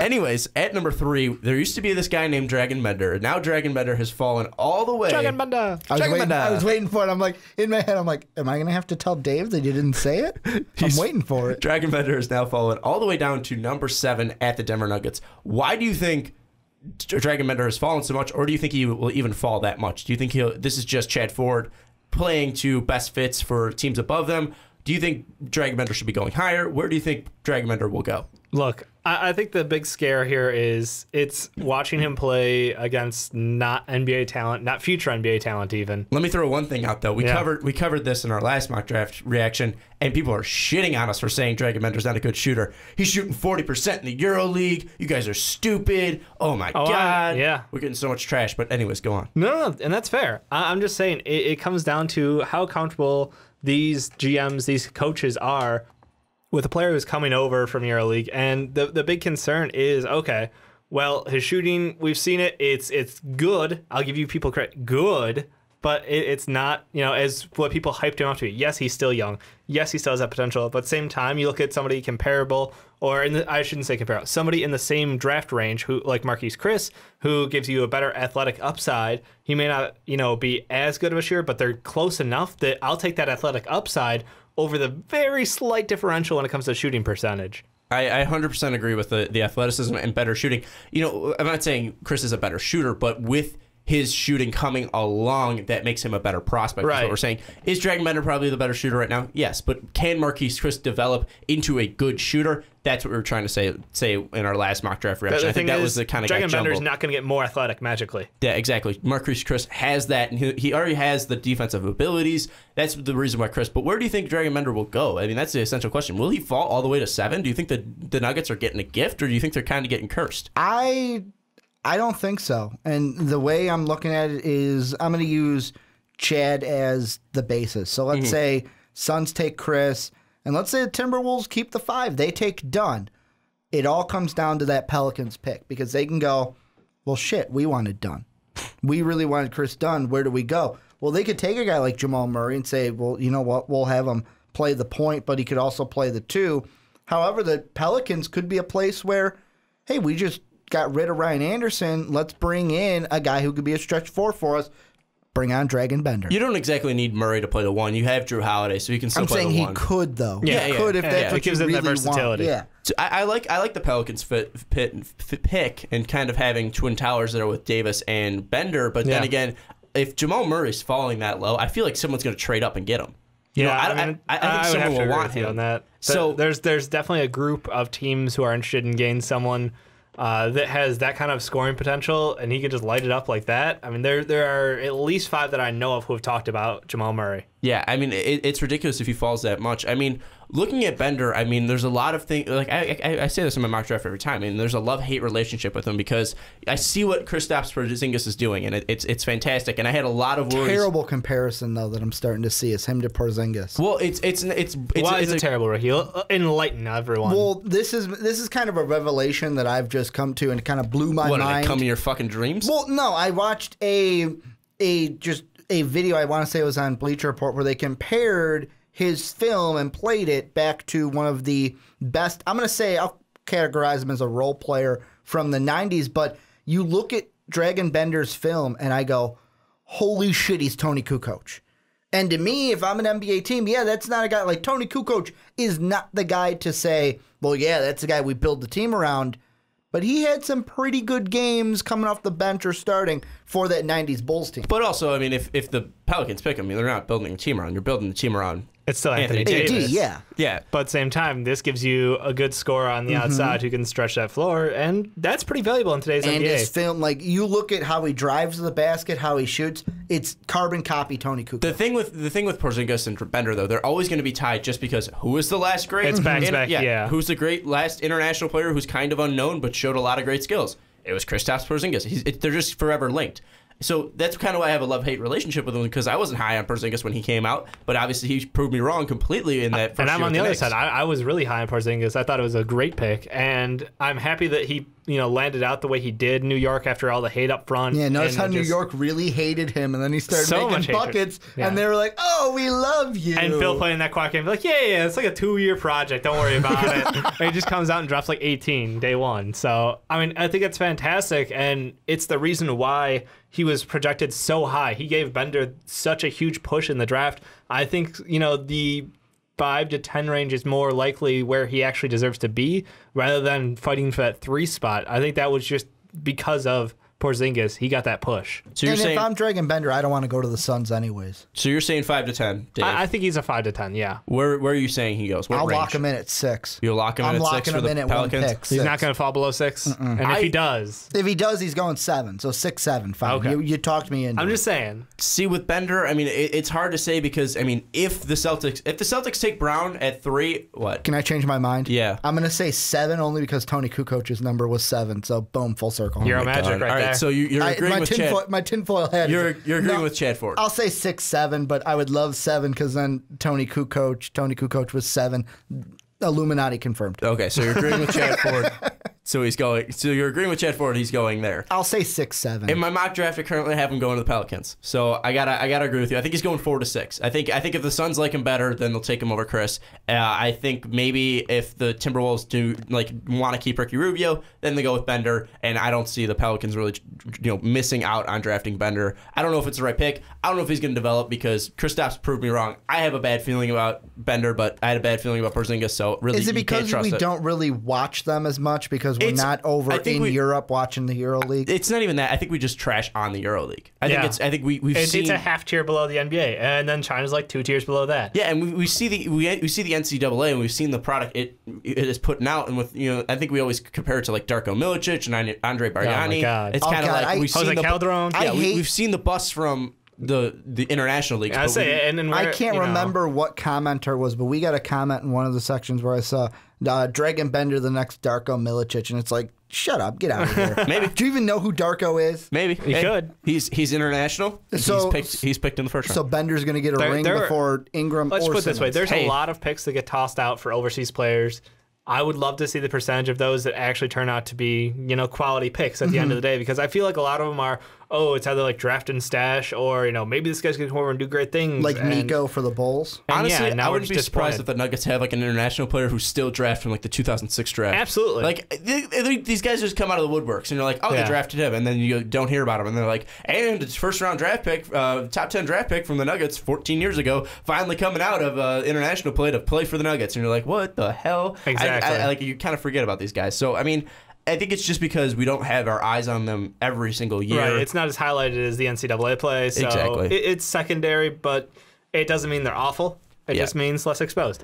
Anyways, at number 3, there used to be this guy named Dragan Bender. Now Dragan Bender has fallen all the way. Dragan Bender. I was waiting for it. I'm like, in my head, I'm like, am I going to have to tell Dave that you didn't say it? I'm waiting for it. Dragan Bender has now fallen all the way down to number 7 at the Denver Nuggets. Why do you think Dragan Bender has fallen so much, or do you think he will even fall that much? Do you think this is just Chad Ford playing to best fits for teams above them? Do you think Dragan Bender should be going higher? Where do you think Dragan Bender will go? Look, I think the big scare here is it's watching him play against not NBA talent, not future NBA talent even. Let me throw one thing out, though. We covered this in our last mock draft reaction, and people are shitting on us for saying Dragan Bender's not a good shooter. He's shooting 40% in the EuroLeague. You guys are stupid. Oh, my God. Yeah. We're getting so much trash. But anyways, go on. No, and that's fair. I'm just saying it comes down to how comfortable these GMs, these coaches are with a player who's coming over from EuroLeague. And the big concern is, okay, well, his shooting, we've seen it. It's good. I'll give you people credit. Good. But it's not, as what people hyped him up to be. Yes, he's still young. Yes, he still has that potential. But at the same time, you look at somebody comparable, or I shouldn't say comparable, somebody in the same draft range, who like Marquise Chris, who gives you a better athletic upside. He may not, be as good of a shooter, but they're close enough that I'll take that athletic upside over the very slight differential when it comes to shooting percentage. I 100% agree with the athleticism and better shooting. I'm not saying Chris is a better shooter, but with his shooting coming along, that makes him a better prospect. Right. Is what we're saying. Is Dragan Bender probably the better shooter right now? Yes. But can Marquise Chris develop into a good shooter? That's what we were trying to say in our last mock draft reaction. I think that was the kind of Dragan Bender is not going to get more athletic magically. Yeah, exactly. Marquise Chris has that, and he already has the defensive abilities. That's the reason why Chris. But where do you think Dragan Bender will go? I mean, that's the essential question. Will he fall all the way to 7? Do you think the Nuggets are getting a gift, or do you think they're kind of getting cursed? I don't think so. And the way I'm looking at it is I'm going to use Chad as the basis. So let's say Suns take Chris, and let's say the Timberwolves keep the 5. They take Dunn. It all comes down to that Pelicans pick, because they can go, well, shit, we wanted Dunn. We really wanted Chris Dunn. Where do we go? Well, they could take a guy like Jamal Murray and say, well, you know what? We'll have him play the point, but he could also play the 2. However, the Pelicans could be a place where, hey, we just got rid of Ryan Anderson. Let's bring in a guy who could be a stretch 4 for us. Bring on Dragan Bender. You don't exactly need Murray to play the 1. You have Drew Holiday, so you can still play the 1. I'm saying he could, though. Yeah, he could if that's what you really that versatility. want. Yeah. So I like the Pelicans pick and kind of having twin towers there with Davis and Bender. But then again, if Jamal Murray's falling that low, I feel like someone's going to trade up and get him. I think someone will want him on that. So there's definitely a group of teams who are interested in getting someone that has that kind of scoring potential, and he can just light it up like that. I mean, there are at least 5 that I know of who have talked about Jamal Murray. Yeah, I mean, it's ridiculous if he falls that much. I mean, looking at Bender, I mean, there's a lot of things. Like I say this in my mock draft every time. I mean, there's a love-hate relationship with him, because I see what Kristaps Porzingis is doing, and it's fantastic. And I had a lot of worries. Terrible comparison though that I'm starting to see is him to Porzingis. Well, why is it terrible, Ricky? Enlighten everyone. Well, this is kind of a revelation that I've just come to, and it kind of blew my mind. What, did it come in your fucking dreams? Well, no, I watched a video, I want to say it was on Bleacher Report, where they compared his film and played it back to one of the best, I'm going to say, I'll categorize him as a role player from the 90s, but you look at Dragan Bender's film and I go, holy shit, he's Tony Kukoc. And to me, if I'm an NBA team, yeah, that's not a guy, like Tony Kukoc is not the guy to say, well, yeah, that's the guy we build the team around. But he had some pretty good games coming off the bench or starting for that 90s Bulls team. But also, I mean, if the Pelicans pick him, they're not building a team around. You're building the team around It's still Anthony Davis. AD, yeah. Yeah. But at the same time, this gives you a good scorer on the outside who can stretch that floor, and that's pretty valuable in today's NBA. And his film, like, you look at how he drives the basket, how he shoots, it's carbon copy Tony Kukoc. The thing with Porzingis and Bender, though, they're always going to be tied just because who is the last great? It's back-to-back, yeah. Who's the great last international player who's kind of unknown but showed a lot of great skills? It was Kristaps Porzingis. They're just forever linked. So that's kind of why I have a love-hate relationship with him, because I wasn't high on Porzingis when he came out, but obviously he proved me wrong completely in that first year. And I'm on the other side. I was really high on Porzingis. I thought it was a great pick, and I'm happy that he landed out the way he did in New York after all the hate up front. Yeah, notice how New York really hated him, and then he started making buckets, and they were like, "Oh, we love you." And Phil playing that quiet game, like, yeah, it's like a 2-year project. Don't worry about it. And he just comes out and drops like 18 day one. So, I mean, I think it's fantastic, and it's the reason why he was projected so high. He gave Bender such a huge push in the draft. I think, the 5 to 10 range is more likely where he actually deserves to be rather than fighting for that 3 spot. I think that was just because of Porzingis. He got that push. So you're saying, if I'm Dragan Bender, I don't want to go to the Suns anyways. So you're saying 5 to 10, Dave? I think he's a 5 to 10, yeah. Where are you saying he goes? What I'll range? lock him in at 6. You'll lock him in at 6 for the Pelicans? He's not going to fall below 6? And if he does? If he does, he's going 7. So 6, 7, 5. Okay. You talked me into I'm just saying. See, with Bender, I mean, it's hard to say because, I mean, if the Celtics take Brown at 3, what? Can I change my mind? Yeah. I'm going to say 7 only because Tony Kukoc's number was 7. So boom, full circle. Hero magic right there. All right, so you're agreeing with Chad. My tinfoil hat. You're agreeing with Chad Ford. I'll say 6, 7, but I would love 7 because then Tony Kukoc was 7. Illuminati confirmed. Okay, so you're agreeing with Chad Ford. So you're agreeing with Chad Ford. He's going there. I'll say 6, 7. In my mock draft, I currently have him going to the Pelicans. So I gotta agree with you. I think he's going 4 to 6. I think if the Suns like him better, then they'll take him over Chris. I think maybe if the Timberwolves do want to keep Ricky Rubio, then they go with Bender. And I don't see the Pelicans really missing out on drafting Bender. I don't know if it's the right pick. I don't know if he's going to develop because Kristaps proved me wrong. I have a bad feeling about Bender, but I had a bad feeling about Porzingis. So really, is it because we don't really watch them as much because we're not over in Europe watching the EuroLeague? It's not even that. I think we just trash on the EuroLeague. I think we've seen it's a half tier below the NBA, and then China's like 2 tiers below that. Yeah, and we see the NCAA, and we've seen the product it is putting out, and with I think we always compare it to like Darko Milicic and Andre Bargnani. Oh my God. It's kind of like we've seen the Calderon. Yeah, we've seen the bust from the international leagues. I can't remember what commenter was, but we got a comment in one of the sections where I saw Dragan Bender, the next Darko Milicic, and it's like, shut up, get out of here. Maybe. Do you even know who Darko is? Maybe he could. He's international. So he's picked in the first round. So Bender's going to get a ring before Ingram. Let's or put it this way: there's a lot of picks that get tossed out for overseas players. I would love to see the percentage of those that actually turn out to be, quality picks at the end of the day, because I feel like a lot of them are, it's either like draft and stash or, maybe this guy's going to come over and do great things. Like Nico for the Bulls. Honestly, I wouldn't be surprised if the Nuggets have like an international player who's still drafted from like the 2006 draft. Absolutely. Like these guys just come out of the woodworks and you're like, they drafted him, and then you don't hear about him, and they're like, and it's first round draft pick, top 10 draft pick from the Nuggets 14 years ago, finally coming out of international play to play for the Nuggets, and you're like, what the hell? Exactly. Like you kind of forget about these guys. So I mean, I think it's just because we don't have our eyes on them every single year. Right. It's not as highlighted as the NCAA play. So exactly. It's secondary, but it doesn't mean they're awful. It just means less exposed.